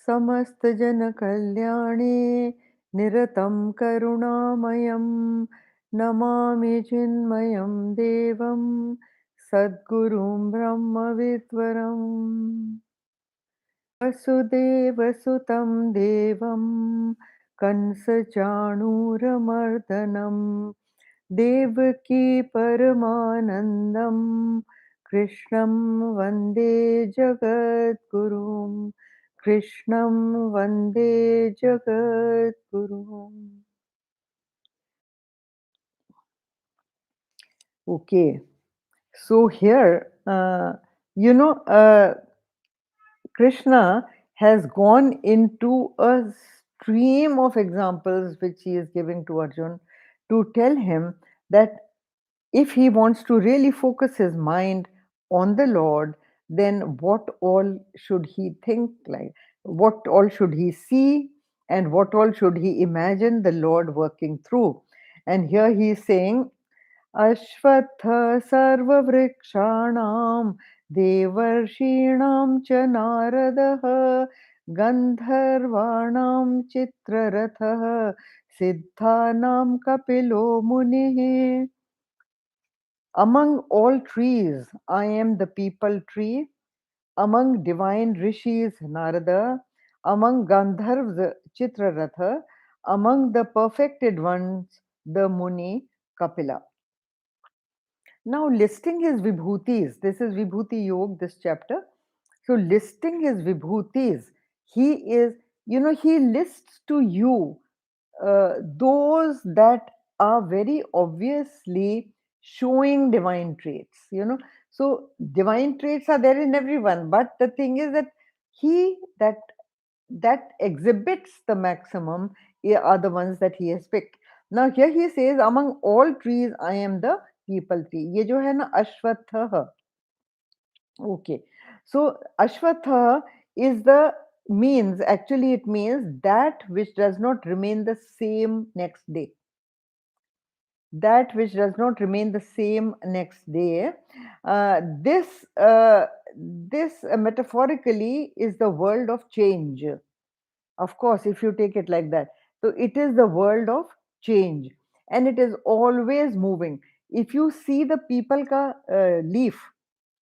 समस्तजनकल्याणे निरतं करुणामयं नमामि चिन्मयं देवं सद्गुरुं ब्रह्मविद्वरम् वसुदेवसुतं देवं कंसचाणूरमर्दनं देवकी परमानन्दं कृष्णं वन्दे जगद्गुरुं कृष्णं वन्दे जगद्गुरुम्. Okay, so here, Krishna has gone into a stream of examples which he is giving to Arjun to tell him that if he wants to really focus his mind on the Lord, then what all should he think like? What all should he see? And what all should he imagine the Lord working through? And here he is saying, अश्वत्थ सर्ववृक्षाणां देवर्षीणां च नारदः गन्धर्वाणां चित्ररथः सिद्धानां कपिलो मुनिः. Among all trees, I am the people tree. Among divine rishis, Narada. Among Gandharvas, Chitraratha. Among the perfected ones, the Muni, Kapila. Now, listing his vibhutis, this is Vibhuti Yog, this chapter. So, listing his vibhutis, he is, he lists to you those that are very obviously showing divine traits, So, divine traits are there in everyone, but the thing is that he that exhibits the maximum are the ones that he has picked. Now here he says, among all trees, I am the people tree. ये जो है ना अश्वत्थ, okay. So Ashwatha is the means, actually it means that which does not remain the same next day. That which does not remain the same next day. This metaphorically is the world of change. Of course, if you take it like that. So it is the world of change and it is always moving. If you see the people ka leaf,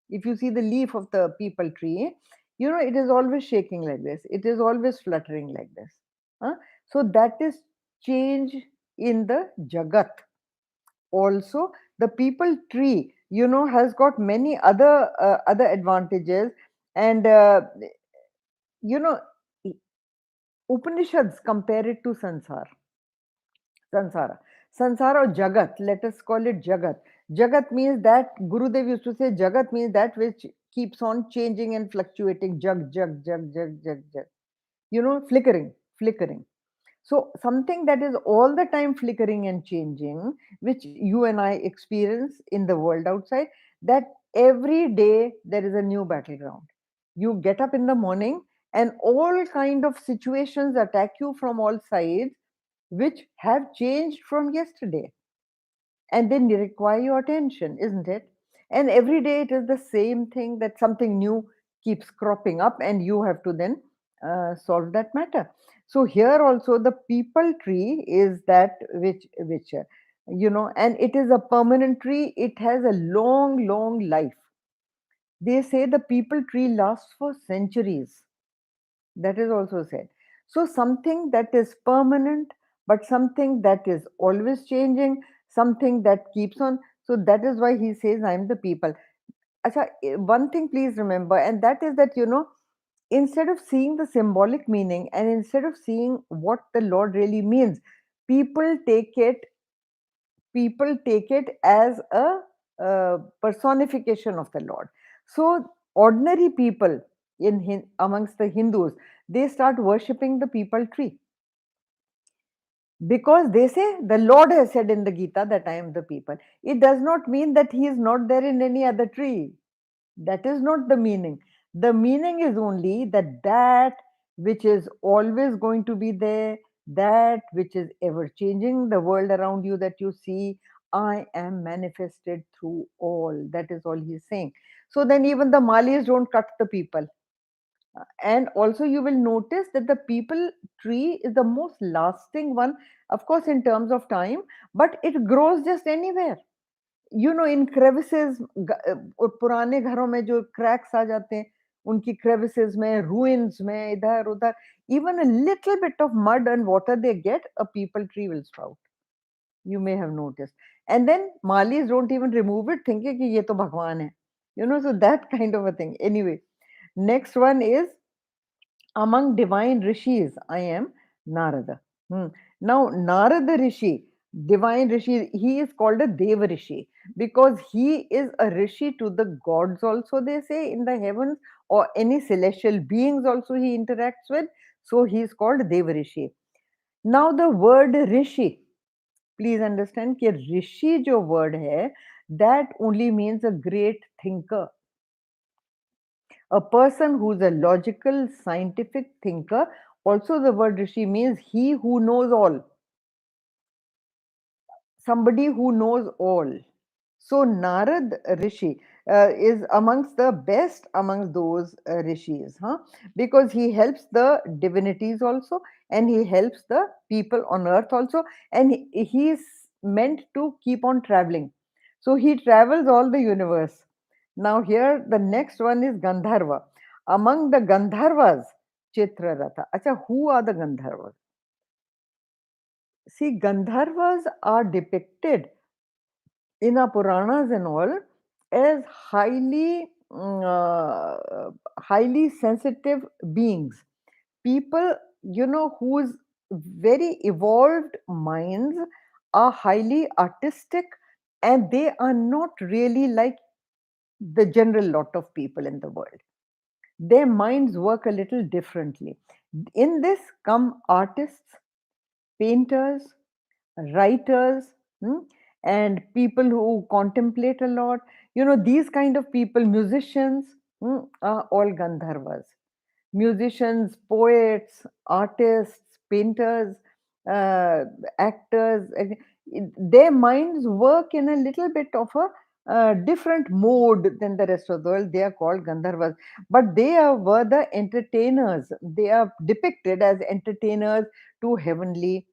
if you see the leaf of the people tree, it is always shaking like this. It is always fluttering like this. Huh? So that is change in the Jagat. Also, the people tree, has got many other advantages, and you know Upanishads compare it to sansara. Sansara or Jagat, let us call it Jagat. Jagat means that, Gurudev used to say, Jagat means that which keeps on changing and fluctuating. Jag. Flickering. So, something that is all the time flickering and changing, which you and I experience in the world outside, that every day there is a new battleground. You get up in the morning and all kind of situations attack you from all sides, which have changed from yesterday and then require your attention, isn't it? And every day it is the same thing, that something new keeps cropping up and you have to then solve that matter. So here also the people tree is that which and it is a permanent tree. It has a long life. They say the people tree lasts for centuries. That is also said. So something that is permanent, but something that is always changing, something that keeps on. So that is why he says, I am the people. Acha, one thing please remember, and that is that, instead of seeing the symbolic meaning and instead of seeing what the Lord really means, people take it people take it as a personification of the Lord. So ordinary people amongst the Hindus, they start worshipping the people tree because they say the Lord has said in the Geeta that I am the people. It does not mean that he is not there in any other tree. That is not the meaning. The meaning is only that which is always going to be there, that which is ever changing, the world around you that you see, I am manifested through all. That is all he's saying. So then even the Malis don't cut the people. And also you will notice that the people tree is the most lasting one, of course, in terms of time, but it grows just anywhere. In crevices, और पुराने घरों में जो cracks आ जाते हैं, उनकी crevices में, ruins में, इधर उधर, even a little bit of mud and water they get, a people tree will sprout. You may have noticed. And then Malis don't even remove it, thinking कि ये तो भगवान है. So that kind of a thing. Anyway, next one is among divine rishis, I am Narada. Hmm. Now, Narada Rishi, divine Rishi, he is called a Deva Rishi because he is a Rishi to the gods, also, they say, in the heavens, or any celestial beings also he interacts with. So, he is called Deva Rishi. Now, the word Rishi, please understand कि Rishi जो word है, that only means a great thinker, a person who's a logical, scientific thinker. Also, the word Rishi means he who knows all, somebody who knows all. So, Narad Rishi is amongst the best amongst those rishis, huh? Because he helps the divinities also, and he helps the people on earth also, and he is meant to keep on traveling. So, he travels all the universe. Now, here the next one is Gandharva. Among the Gandharvas, Chitraratha. Acha, who are the Gandharvas? See, Gandharvas are depicted in our Puranas and all as highly sensitive beings. People, whose very evolved minds are highly artistic, and they are not really like the general lot of people in the world. Their minds work a little differently. In this come artists, painters, writers, and people who contemplate a lot. These kind of people, musicians, are all Gandharvas. Musicians, poets, artists, painters, uh, actors, their minds work in a little bit of a different mode than the rest of the world. They are called Gandharvas, but were the entertainers. They are depicted as entertainers to heavenly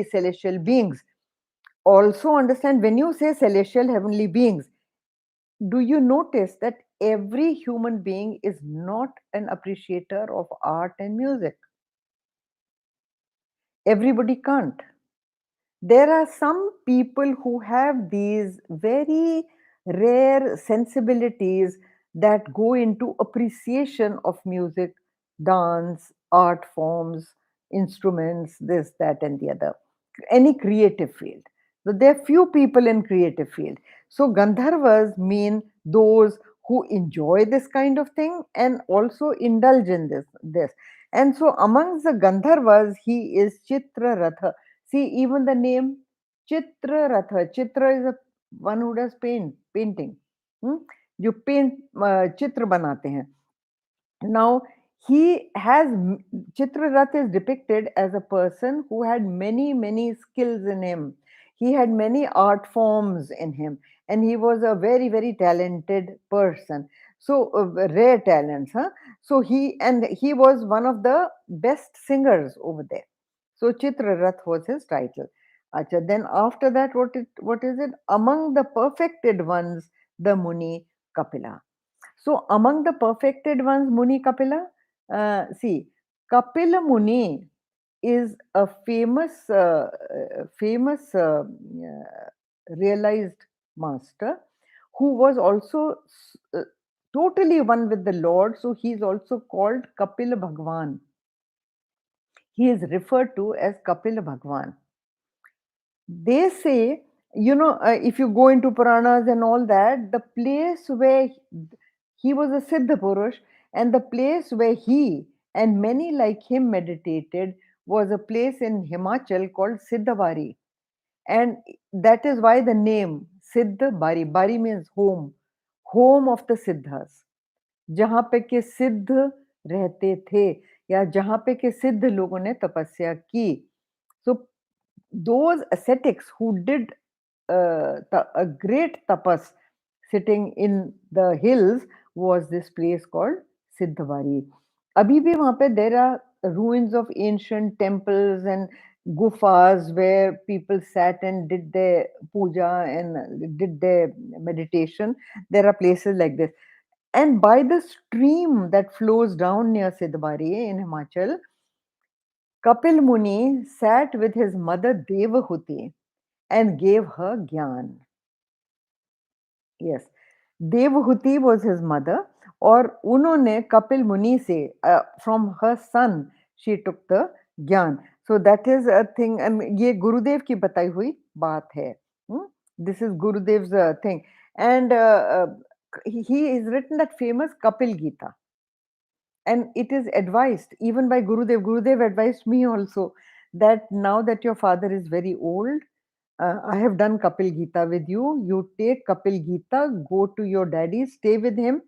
celestial beings. Also, understand when you say celestial heavenly beings, do you notice that every human being is not an appreciator of art and music? Everybody can't. There are some people who have these very rare sensibilities that go into appreciation of music, dance, art forms, instruments, this, that, and the other, any creative field. So there are few people in creative field. So Gandharvas mean those who enjoy this kind of thing and also indulge in this. And so amongst the Gandharvas, he is Chitraratha. See, even the name Chitraratha. Chitra is a one who does painting. Hmm? जो paint चित्र बनाते हैं. Now, he has Chitrarath is depicted as a person who had many skills in him. He had many art forms in him, and he was a very talented person. So rare talents, huh? So he was one of the best singers over there. So Chitrarath was his title. Acha, then after that, what is it? Among the perfected ones, the Muni Kapila. So among the perfected ones, Muni Kapila, see, Kapila Muni is a famous realized master who was also totally one with the Lord. So he is also called Kapila Bhagwan. He is referred to as Kapila Bhagwan. They say, if you go into Puranas and all that, the place where he was a Siddha Purush, and the place where he and many like him meditated was a place in Himachal called Sidhbari. And that is why the name Sidhbari. Bari means home of the Siddhas. जहाँ पे के सिद्ध रहते थे या जहाँ पे के सिद्ध लोगों ने तपस्या की. So those ascetics who did a great tapas sitting in the hills was this place called Sidhbari. अभी भी वहाँ पे there are ruins of ancient temples and gufas where people sat and did their puja and did their meditation. There are places like this. And by the stream that flows down near Sidhbari in Himachal, Kapil Muni sat with his mother Devahuti and gave her Gyan. Yes, Devahuti was his mother, और उन्होंने कपिल मुनि से from her son she took the ज्ञान. So that is a thing, and ये गुरुदेव की बताई हुई बात है. This is Gurudev's thing, and he is written that famous Kapil Geeta, and it is advised even by Gurudev. Gurudev advised me also that now that your father is very old, I have done Kapil Geeta with you. You take Kapil Geeta, go to your daddy, stay with him,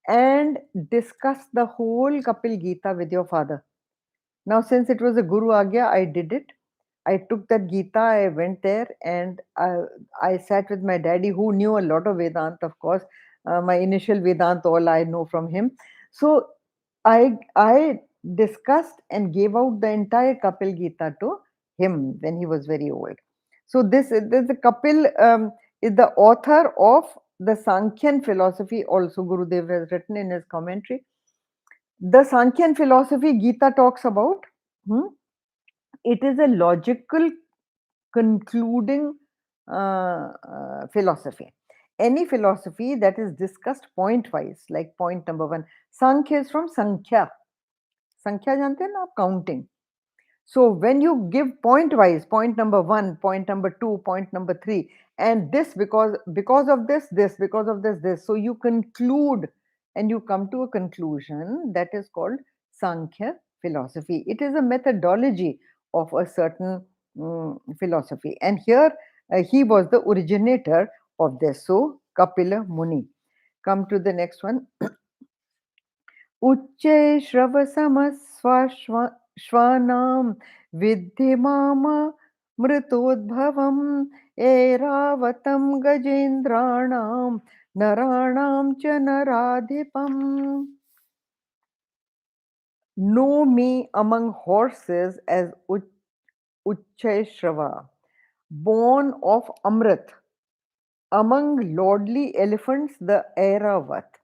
and discuss the whole Kapil Geeta with your father. Now, since it was a Guru Agya, I did it. I took that Gita, I went there, and I sat with my daddy, who knew a lot of Vedanta, of course. My initial Vedanta, all I know from him. So I discussed and gave out the entire Kapil Gita to him when he was very old. So this the Kapil is the author of the Sankhyan philosophy. Also, Gurudev has written in his commentary. The Sankhyan philosophy Gita talks about. It is a logical concluding philosophy. Any philosophy that is discussed point wise, like point number one. Sankhya is from Sankhya. संख्या जानते हैं ना आप counting. So when you give point wise, point number 1, point number 2, point number 3, and this because of this, because of this, so you conclude and you come to a conclusion, that is called Sankhya philosophy. It is a methodology of a certain philosophy, and here he was the originator of this. So Kapila Muni. Come to the next one. उच्चै श्वानां विद्धि मृतोद्भवम् ऐरावतं गजेन्द्राणां नराणां च नराधिपम्. Know me among horses as Uchchaishrava, born of Amrit, among lordly elephants the Airavat,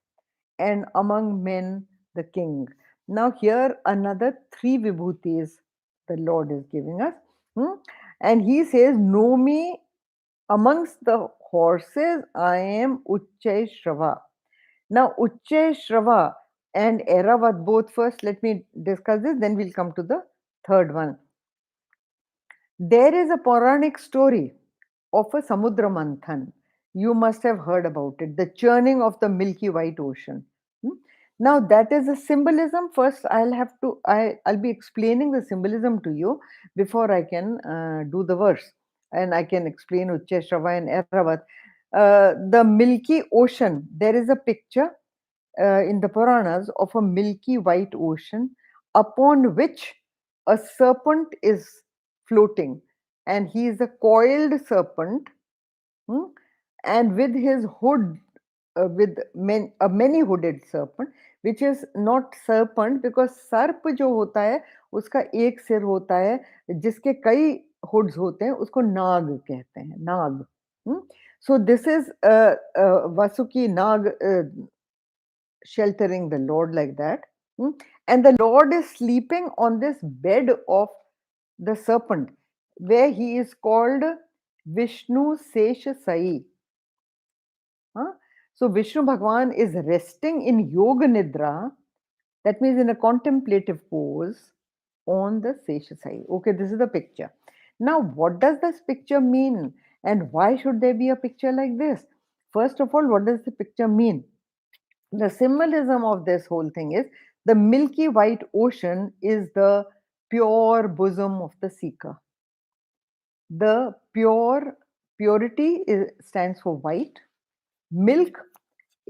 and among men the king. Now, here another three vibhutis the Lord is giving us. And he says, know me amongst the horses, I am Uchchay Shrava. Now, Uchchay Shrava and Airavat both first, let me discuss this, then we'll come to the third one. There is a Puranic story of a Samudra Manthan. You must have heard about it, the churning of the Milky White Ocean. Now that is a symbolism. First, I'll be explaining the symbolism to you before I can do the verse, and I can explain Uchcheshrava and Airavat. The Milky Ocean. There is a picture in the Puranas of a milky white ocean upon which a serpent is floating, and he is a coiled serpent, and with his hood, a many hooded serpent, which is not serpent because सर्प जो होता है उसका एक सिर होता है, जिसके कई hoods होते हैं, उसको नाग कहते हैं, नाग. So this is Vasuki Nag sheltering the Lord like that. And the Lord is sleeping on this bed of the serpent, where he is called Vishnu Sesha Sai. So Vishnu Bhagwan is resting in Yoga Nidra, that means in a contemplative pose, on the Sesha Sai. Okay, this is the picture. Now, what does this picture mean? And why should there be a picture like this? First of all, what does the picture mean? The symbolism of this whole thing is the milky white ocean is the pure bosom of the seeker. The purity stands for white. Milk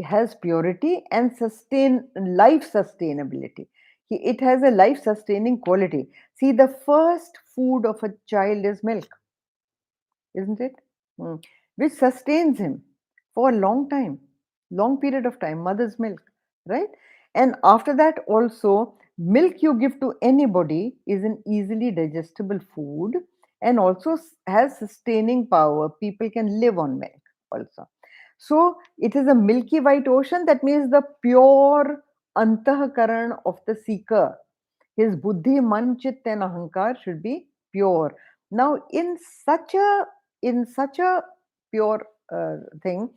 has purity and life sustainability. It has a life sustaining quality. See, the first food of a child is milk, isn't it? Which sustains him for a long time, long period of time, mother's milk, right? And after that, also, milk you give to anybody is an easily digestible food and also has sustaining power. People can live on milk also. So it is a milky white ocean. That means the pure antahakaran of the seeker. His buddhi, man, chit, and ahankar should be pure. Now, in such a pure thing,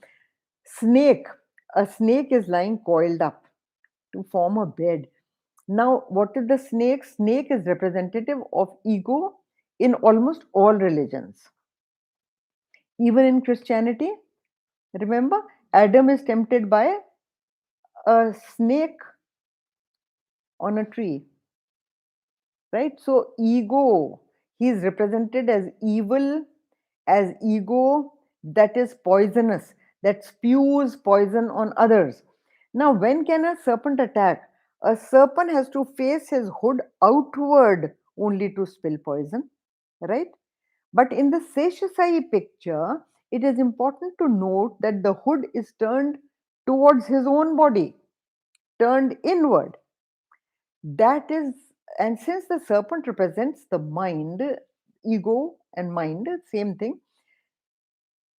snake, a snake is lying coiled up to form a bed. Now, what is the snake? Snake is representative of ego in almost all religions, even in Christianity. Remember, Adam is tempted by a snake on a tree, right? So, ego, he is represented as evil, as ego that is poisonous, that spews poison on others. Now, when can a serpent attack? A serpent has to face his hood outward only to spill poison, right? But in the Seshasai picture, it is important to note that the hood is turned towards his own body, turned inward. That is, and since the serpent represents the mind, ego and mind, same thing,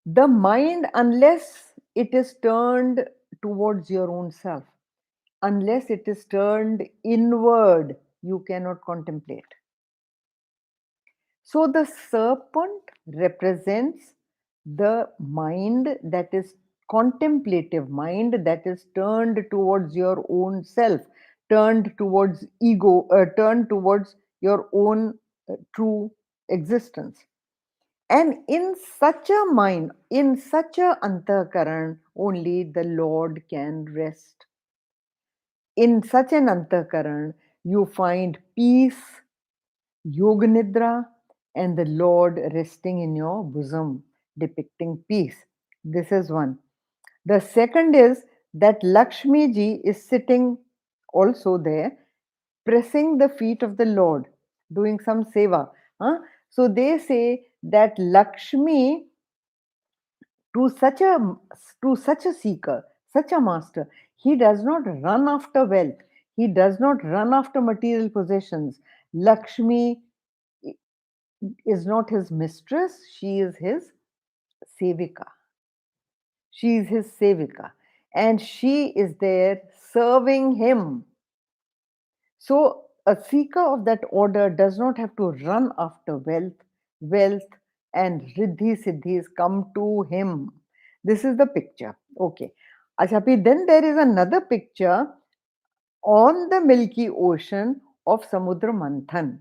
the mind, unless it is turned towards your own self, unless it is turned inward, you cannot contemplate. So the serpent represents the mind that is contemplative mind, that is turned towards your own self, turned towards ego, turned towards your own true existence. And in such a mind, in such a antakaran, only the Lord can rest. In such an antakaran, you find peace, yoga nidra, and the Lord resting in your bosom, depicting peace. This is one. The second is that Lakshmi ji is sitting also there, pressing the feet of the Lord, doing some seva. Huh? So they say that Lakshmi, to such a to such a seeker, such a master, he does not run after wealth, he does not run after material possessions. Lakshmi is not his mistress, she is his sevika. She is his sevika, and she is there serving him. So a seeker of that order does not have to run after wealth and riddhi siddhis come to him. This is the picture. Okay. Achapi, then there is another picture on the Milky Ocean of Samudra Manthan.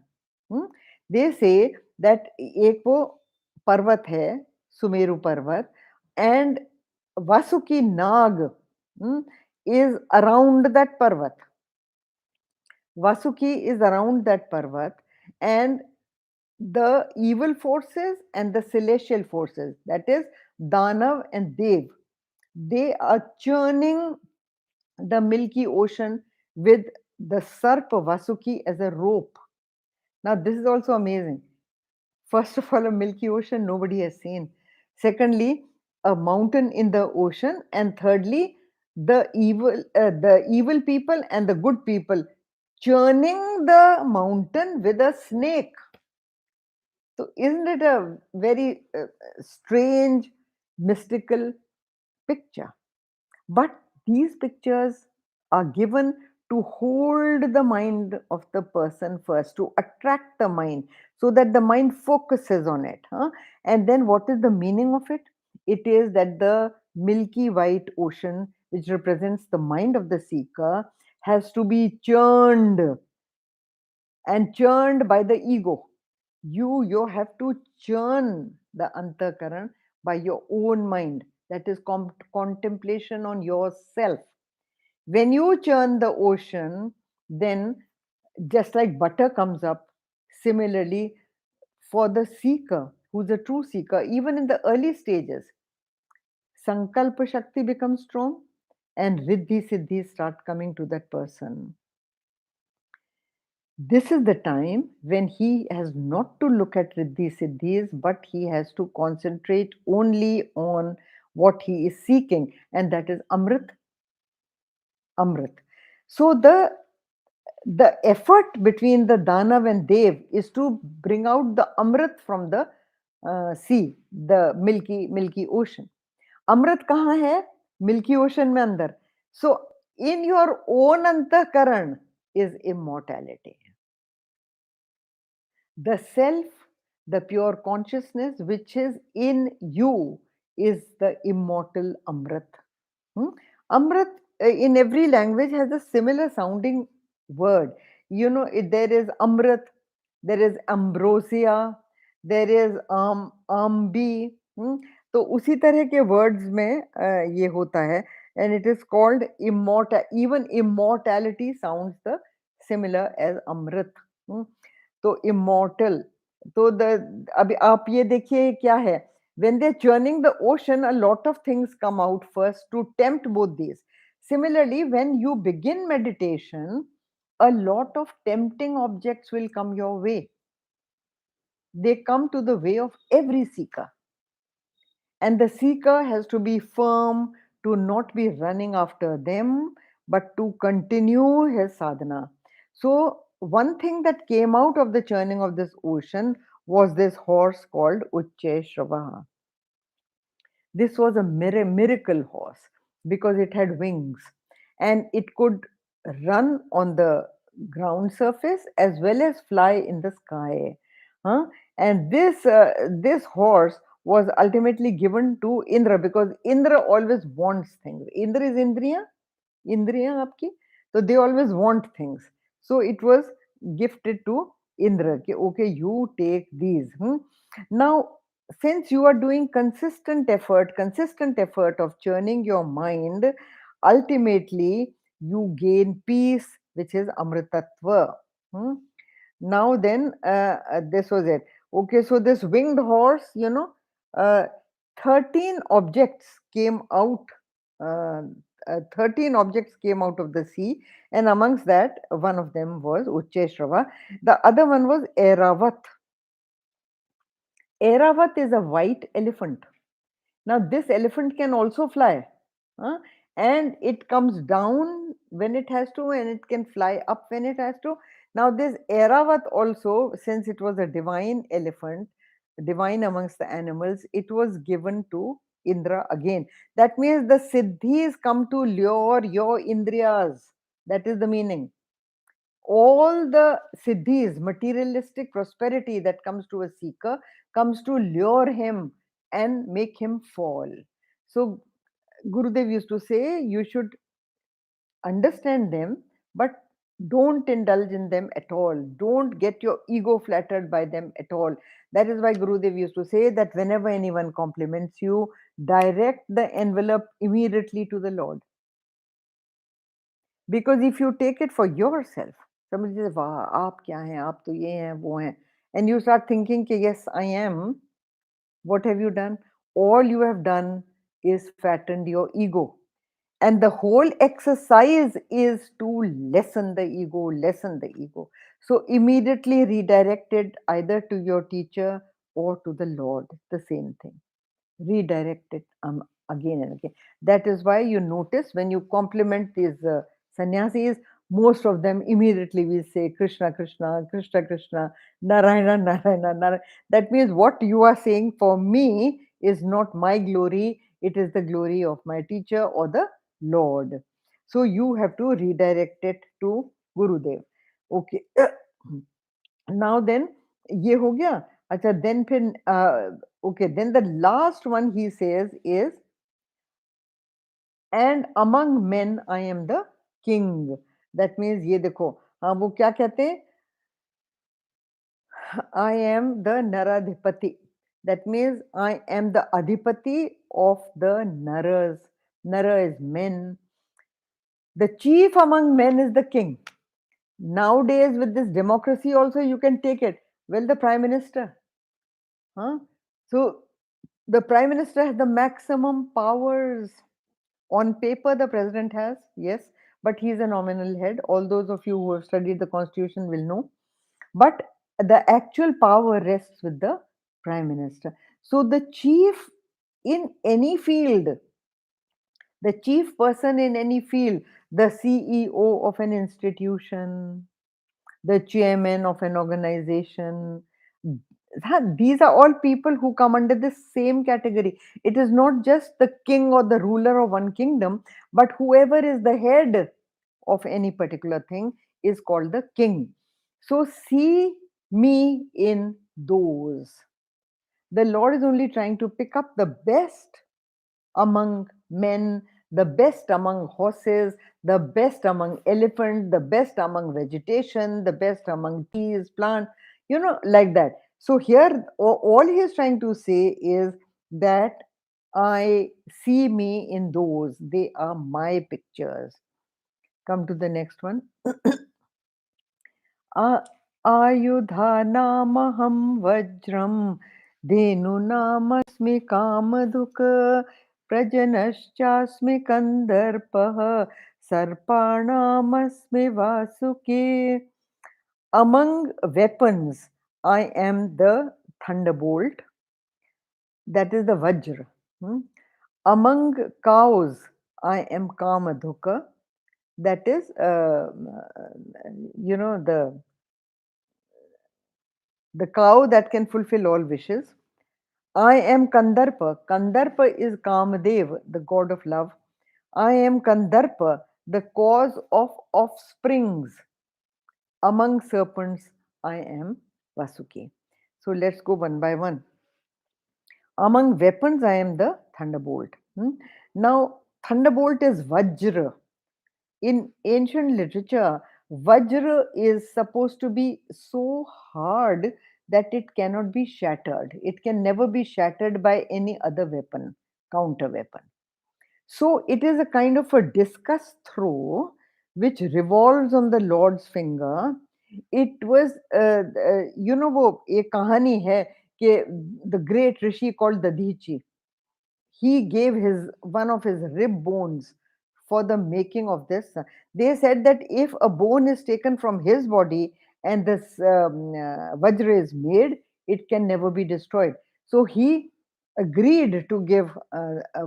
Hmm? They say that एक वो पर्वत है, सुमेरु पर्वत, and Vasuki Nag is around that parvat. Vasuki is around that parvat, and the evil forces and the celestial forces, that is Danav and Dev, they are churning the Milky Ocean with the Sarp Vasuki as a rope. Now, this is also amazing. First of all, a Milky Ocean nobody has seen. Secondly, a mountain in the ocean, and thirdly, the evil people and the good people churning the mountain with a snake. So, isn't it a very strange, mystical picture? But these pictures are given to hold the mind of the person first, to attract the mind so that the mind focuses on it. Huh? And then what is the meaning of it? It is that the milky white ocean, which represents the mind of the seeker, has to be churned and churned by the ego. You have to churn the antakaran by your own mind. That is contemplation on yourself. When you churn the ocean, then just like butter comes up, similarly for the seeker, who's a true seeker, even in the early stages, sankalpa shakti becomes strong and riddhi siddhi start coming to that person. This is the time when he has not to look at riddhi siddhis, but he has to concentrate only on what he is seeking, and that is Amrit. Amrit. So the effort between the Danav and Dev is to bring out the Amrit from the sea, the milky ocean. Amrit kahan hai? Milky ocean mein andar. So in your own antakaran is immortality. The self, the pure consciousness which is in you is the immortal Amrit. Hmm? Amrit in every language has a similar sounding word. You know, there is Amrit, there is ambrosia, there is ambi. तो उसी तरह के words में ये होता है, and it is called immortal. Even immortality sounds the similar as amrit. तो immortal. तो अभी आप ये देखिए क्या है, when they're churning the ocean, a lot of things come out first to tempt both these. Similarly, when you begin meditation, a lot of tempting objects will come your way. They come to the way of every seeker. And the seeker has to be firm to not be running after them, but to continue his sadhana. So, one thing that came out of the churning of this ocean was this horse called Uchche Shravaha. This was a miracle horse because it had wings and it could run on the ground surface as well as fly in the sky. Huh? And this horse was ultimately given to Indra because Indra always wants things. Indra is Indriya आपकी, so they always want things. So it was gifted to Indra. Okay, you take these. Now, since you are doing consistent effort of churning your mind, ultimately you gain peace, which is Amritatva. Hmm? Now then, this was it. Okay, so this winged horse, uh, 13 objects came out. Uh, 13 objects came out of the sea, and amongst that, one of them was Uchcheshrava. The other one was Eravat. Eravat is a white elephant. Now, this elephant can also fly, huh? And it comes down when it has to, and it can fly up when it has to. Now, this Eravat also, since it was a divine elephant, divine amongst the animals, it was given to Indra again. That means the Siddhis come to lure your Indriyas. That is the meaning. All the siddhis, materialistic prosperity that comes to a seeker, comes to lure him and make him fall. So, Gurudev used to say, you should understand them, but don't indulge in them at all. Don't get your ego flattered by them at all. That is why Gurudev used to say that whenever anyone compliments you, direct the envelope immediately to the Lord. Because if you take it for yourself, समझिए वाह आप क्या हैं, आप तो ये हैं वो हैं, and you start thinking कि yes I am, what have you done? All you have done is fattened your ego, and the whole exercise is to lessen the ego. So immediately redirect it either to your teacher or to the Lord, the same thing. Redirect it again and again. That is why you notice when you compliment these sannyasis, most of them immediately will say Krishna, Krishna, Krishna, Krishna, Narayana, Narayana, Narayana. That means what you are saying for me is not my glory, it is the glory of my teacher or the Lord. So you have to redirect it to Gurudev. Okay. Now then, ये हो गया. अच्छा, then फिर okay, then the last one he says is, and among men I am the king. That means ये देखो, हाँ वो क्या कहते हैं, I am the Naradhipati. That means I am the Adhipati of the Naras. Nara is men. The chief among men is the king. Nowadays, with this democracy, also you can take it. Well, the prime minister. Huh? So the prime minister has the maximum powers. On paper, the president has, yes, but he is a nominal head. All those of you who have studied the constitution will know. But the actual power rests with the prime minister. So the in any field, the chief person in any field, the CEO of an institution, the chairman of an organization. These are all people who come under the same category. It is not just the king or the ruler of one kingdom, but whoever is the head of any particular thing is called the king. So see me in those. The Lord is only trying to pick up the best among men, the best among horses, the best among elephants, the best among vegetation, the best among trees, plants, like that. So here, all he is trying to say is that I see me in those. They are my pictures. Come to the next one. Uh- आयुधानामहं वज्रं धेनुनामस्मि Kamadhuk प्रजनश्चास्मि कन्दर्पः सर्पाणामस्मि Vasuki. Among weapons, I am the thunderbolt, that is the Vajra. Hmm? Among cows, I am Kamadhuka, that is, the cow that can fulfill all wishes. I am Kandarpa. Kandarpa is Kamadev, the god of love. I am Kandarpa, the cause of offsprings. Among serpents, I am Vasuki. So let's go one by one. Among weapons, I am the thunderbolt. Now, thunderbolt is Vajra. In ancient literature, Vajra is supposed to be so hard that it cannot be shattered. It can never be shattered by any other weapon, counter weapon. So it is a kind of a discus throw which revolves on the Lord's finger. It was, वो एक कहानी है कि the great rishi called Dadichi, he gave his one of his rib bones for the making of this. They said that if a bone is taken from his body and this vajra is made, it can never be destroyed. So he agreed to give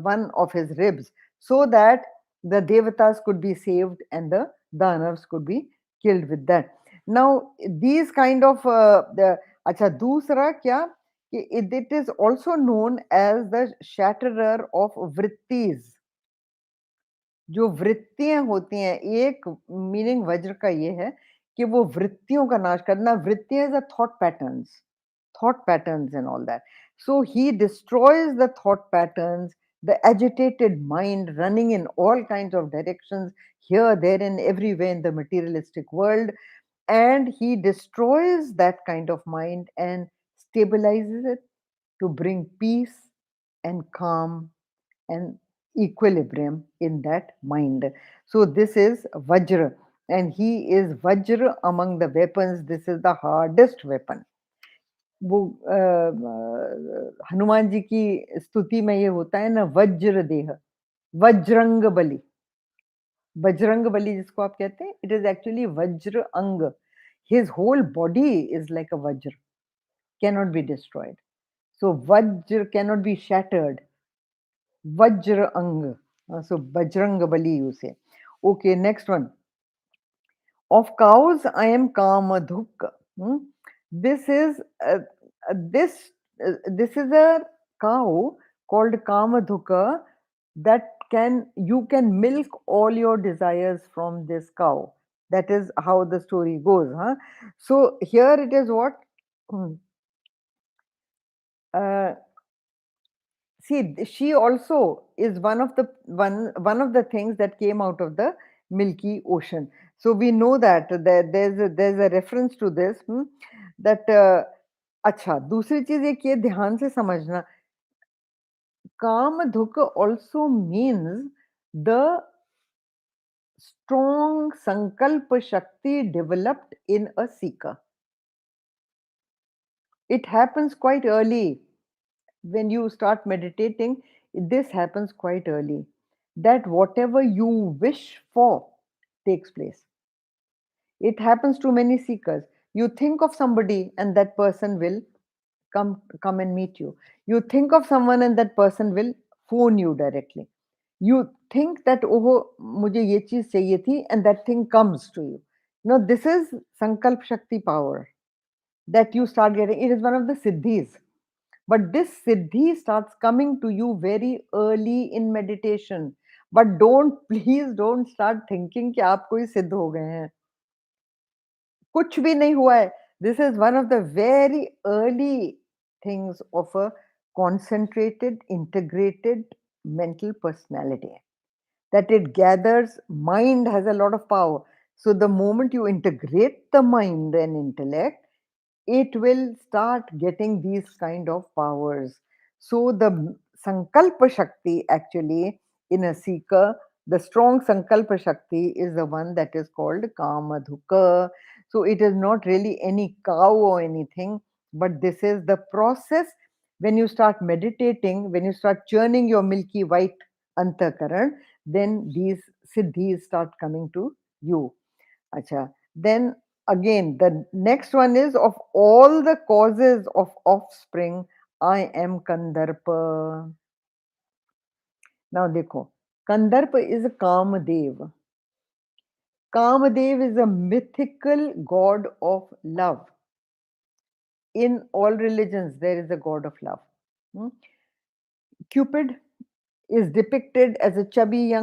one of his ribs so that the devatas could be saved and the danavs could be killed with that. Now these kind of the अच्छा दूसरा क्या it is also known as the shatterer of vrittis. जो वृत्तियां होती हैं, एक meaning वज्र का ये है कि वो वृत्तियों का नाश करना. वृत्ति is a thought patterns and all that. So he destroys the thought patterns, the agitated mind running in all kinds of directions, here, there, and everywhere in the materialistic world, and he destroys that kind of mind and stabilizes it to bring peace and calm and equilibrium in that mind. So this is Vajra, and he is Vajra among the weapons. This is the hardest weapon. वो हनुमान जी की स्तुति में ये होता है ना, वज्र देह, वज्रंग बलि. बजरंग बली जिसको आप कहते हैं, it is actually vajra ang. His whole body is like a vajra, cannot be destroyed. So vajra cannot be shattered. Vajra ang. So bajrang bali you say. Okay, next one. Of cows, I am Kamadhuk. This is this is a cow called Kamadhuka that you can milk all your desires from this cow. That is how the story goes. Huh? So here it is what. Hmm, uh, See, she also is one of the things that came out of the Milky Ocean. So we know that there's a reference to this. That अच्छा, दूसरी चीज एक ये ध्यान से समझना, कामधुक also means the strong sankalpa shakti developed in a seeker. It happens quite early. When you start meditating, this happens quite early, that whatever you wish for takes place. It happens to many seekers. You think of somebody and that person will come and meet you. You think of someone and that person will phone you directly. You think that oh mujhe ye cheez chahiye thi, and that thing comes to you. No, this is sankalp shakti power that you start getting. It is one of the siddhis. But this siddhi starts coming to you very early in meditation. But don't, please don't start thinking कि आप कोई सिद्ध हो गए हैं. कुछ भी नहीं हुआ है. This is one of the very early things of a concentrated, integrated mental personality. That it gathers, mind has a lot of power. So the moment you integrate the mind and intellect, it will start getting these kind of powers. So the Sankalpa Shakti actually in a seeker, the strong Sankalpa Shakti is the one that is called Kamadhuka. So it is not really any cow or anything, but this is the process when you start meditating, when you start churning your milky white antakaran, then these siddhis start coming to you. Acha. Then again, the next one is of all the causes of offspring, I am Kandarpa. Now, dekho, Kandarpa is a Kamadev. Kamadev is a mythical god of love. In all religions, there is a god of love. Hmm? Cupid is depicted as a chubby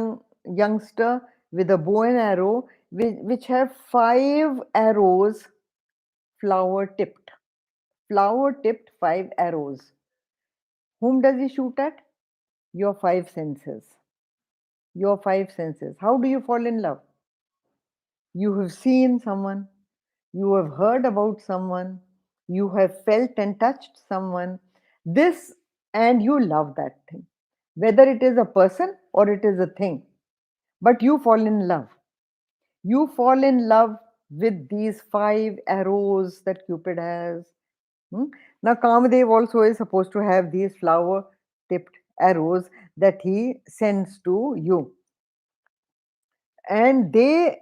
youngster with a bow and arrow, which have 5 arrows flower tipped. Flower tipped 5 arrows. Whom does he shoot at? Your 5 senses. Your 5 senses. How do you fall in love? You have seen someone, you have heard about someone, you have felt and touched someone. This, and you love that thing. Whether it is a person or it is a thing, but you fall in love. You fall in love with these 5 arrows that Cupid has. Hmm? Now, Kamadev also is supposed to have these flower tipped arrows that he sends to you, and they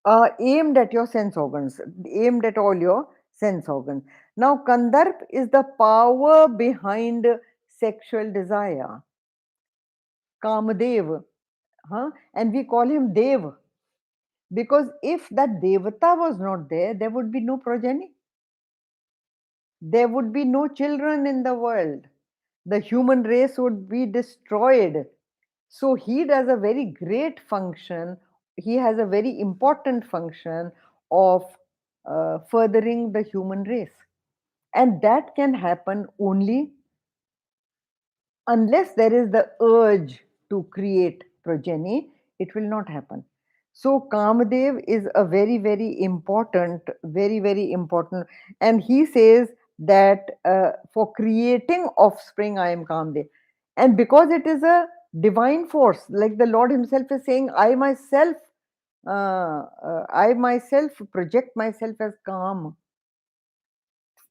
are aimed at your sense organs, aimed at all your sense organs. Now, Kandarp is the power behind sexual desire. Kamadev, huh? And we call him Dev because if that Devata was not there, there would be no progeny. There would be no children in the world. The human race would be destroyed. So he does a very great function. He has a very important function of furthering the human race. And that can happen only unless there is the urge to create progeny, it will not happen. So Kamadev is a very, very important, very, very important. And he says that for creating offspring, I am Kamadev. And because it is a divine force, like the Lord Himself is saying, I myself project myself as Kam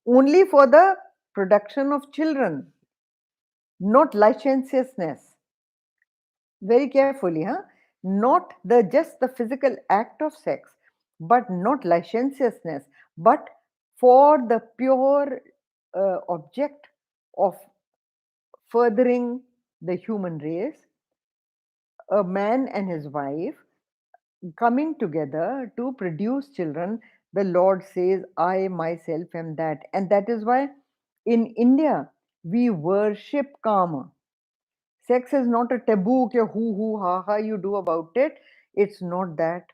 only for the production of children, not licentiousness. Very carefully, huh? Not the just the physical act of sex, but not licentiousness, but for the pure object of furthering the human race, a man and his wife coming together to produce children. The Lord says, I myself am that. And that is why in India we worship Kama. Sex is not a taboo, ke hoo ha ha you do about it. It's not that.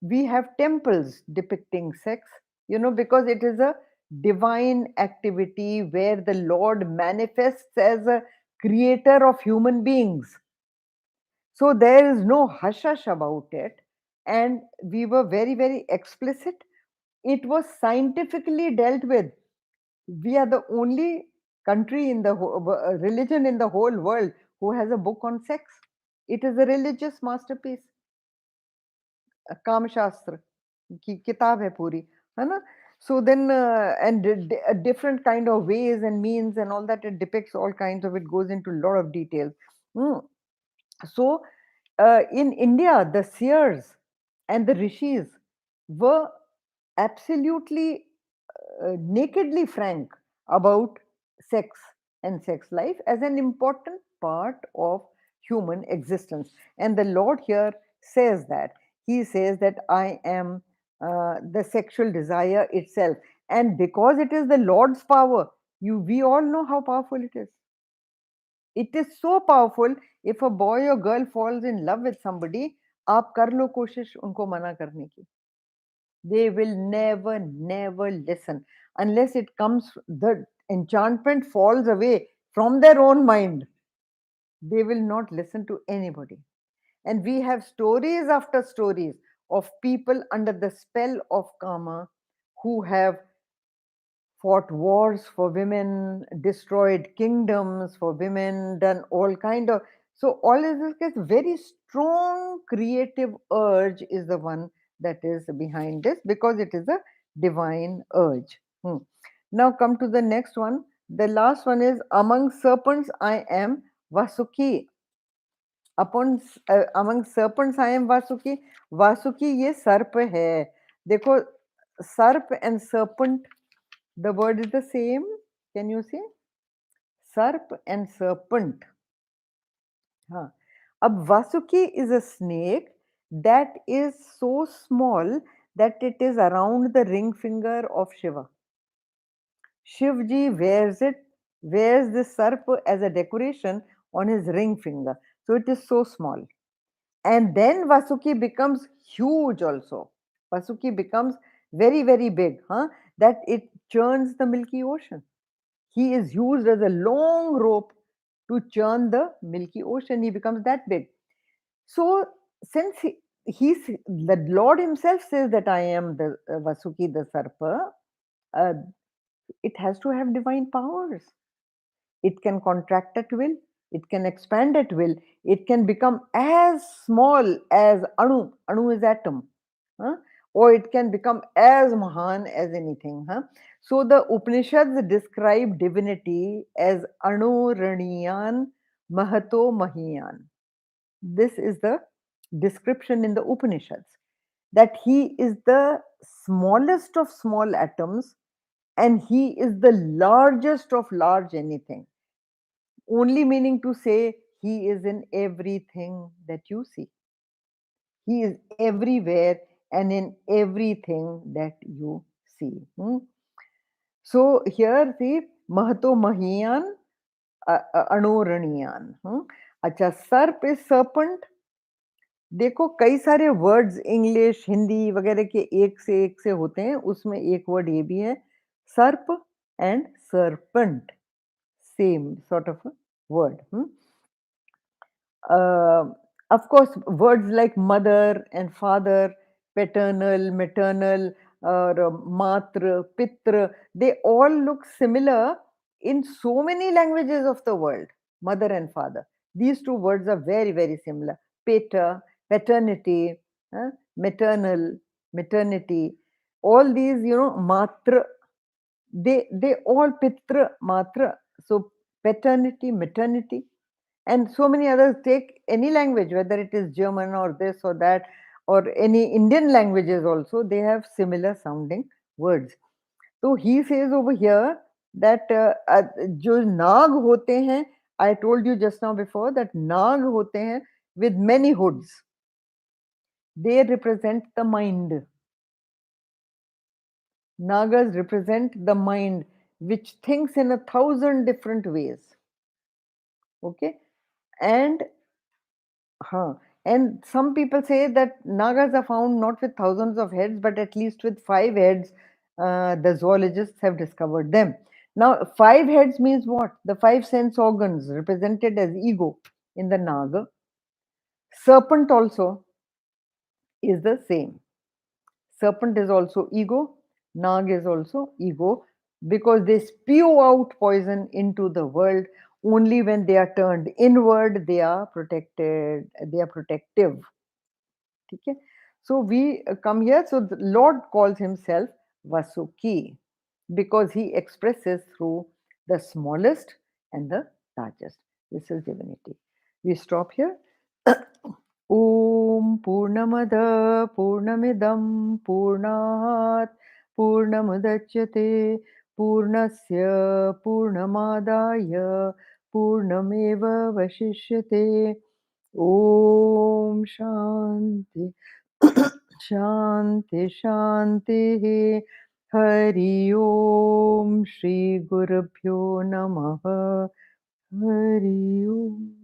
We have temples depicting sex, because it is a divine activity where the Lord manifests as a creator of human beings. So there is no hush hush about it. And we were very, very explicit. It was scientifically dealt with. We are the only country in the religion in the whole world who has a book on sex. It is a religious masterpiece. काम शास्त्र की किताब है पूरी, है ना? So then and a different kind of ways and means and all that, it depicts all kinds of, it goes into a lot of details. Hmm. So in India, the seers and the rishis were absolutely nakedly frank about sex and sex life as an important part of human existence. And the Lord here says that. He says that I am the sexual desire itself. And because it is the Lord's power, we all know how powerful it is. It is so powerful. If a boy or girl falls in love with somebody, आप कर लो कोशिश उनको मना करने की, they will never listen unless it comes, the enchantment falls away from their own mind. They will not listen to anybody. And we have stories after stories of people under the spell of karma who have fought wars for women, destroyed kingdoms for women, done all kind of. So all of this gets very strong creative urge is the one that is behind this, because it is a divine urge. Now come to the next one. The last one is, among serpents I am Vasuki. Among serpents I am Vasuki. Vasuki ये सर्प है. देखो, सर्प and serpent, the word is the same. Can you see? Sarp and serpent. हाँ. Ab Vasuki is a snake that is so small that it is around the ring finger of Shiva. Shivji wears this sarp as a decoration on his ring finger. So it is so small. And then Vasuki becomes huge also. Vasuki becomes very big, that it churns the Milky Ocean. He is used as a long rope to churn the Milky Ocean. He becomes that big. So, since the Lord himself says that I am the Vasuki, the Sarpa, uh, it has to have divine powers. It can contract at will, it can expand at will, it can become as small as Anu. Anu is atom. Huh? Or it can become as Mahan as anything. Huh? So the Upanishads describe divinity as Anu Raniyan Mahato Mahiyan. This is the description in the Upanishads, that he is the smallest of small atoms and he is the largest of large anything. Only meaning to say he is in everything that you see. He is everywhere and in everything that you see. So here the Mahato Mahiyan Anoraniyan. अच्छा, सर्प is serpent. देखो, कई सारे words English Hindi वगैरह के एक से होते हैं, उसमें एक वर्ड ये भी है, सर्प and serpent, same sort of word. Of course, words like mother and father, paternal, maternal, or matra, pitra, they all look similar in so many languages of the world. Mother and father. These two words are very similar. Pater, paternity, maternal, maternity. All these, matra, they all pitra, matra. So paternity, maternity, and so many others. Take any language, whether it is German or this or that, or any Indian languages also, they have similar sounding words. So he says over here that जो नाग होते हैं, I told you just now before that नाग होते हैं with many hoods. They represent the mind. Nagas represent the mind, which thinks in 1,000 different ways. Okay, and and some people say that Nagas are found not with thousands of heads, but at least with 5 heads. The zoologists have discovered them. Now, 5 heads means what? The 5 sense organs represented as ego in the Naga. Serpent also is the same. Serpent is also ego. Nag is also ego, because they spew out poison into the world. Only when they are turned inward, they are protected. They are protective. Okay? So we come here. So the Lord calls himself Vasuki because he expresses through the smallest and the largest. This is divinity. We stop here. Om Purnamada Purnamidam Purnat Purnamudachyate Purnasya Purnamadaya Purnameva Vashishyate. Om Shanti Shanti Shanti Hari Om Shri Gurubhyo Namaha Hari Om